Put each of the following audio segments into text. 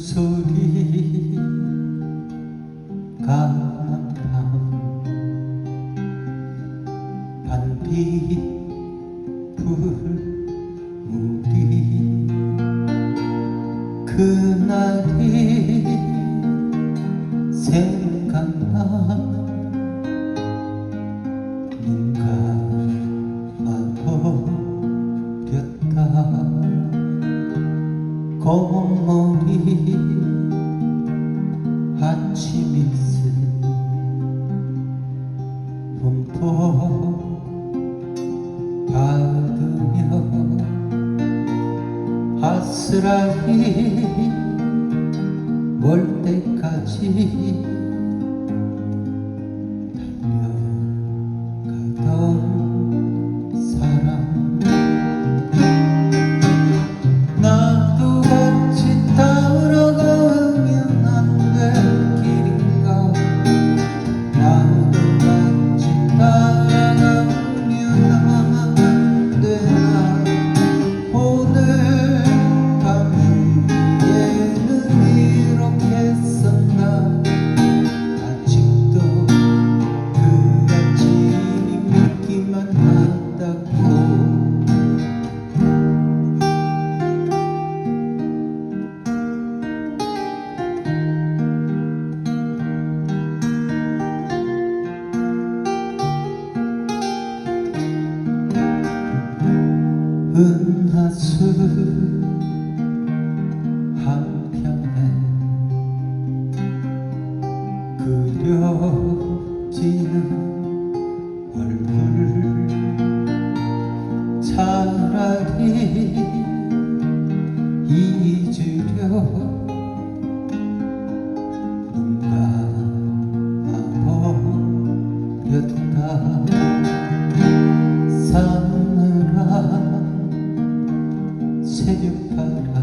물소리 강남 반딧불 우리 그날이 생각나 눈 감아버렸다 검은머리 아침 이슬 봄보 받으며 아스라이 멀 때까지 달려가던 사람 나도 같이 따라가면 안 될 길인가 나도 같이 따라가면 안 되나 오늘 밤 위에는 이렇게 썼나 아직도 그 아침이 믿기만 하다고 은하수 한편에 그려지는 얼굴 차라리 잊으려 눈 감아버렸다 사느라 새벽바람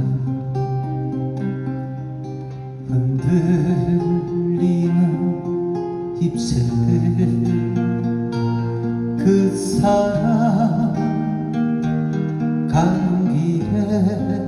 흔들리는 잎새들 그 사람 가는 길에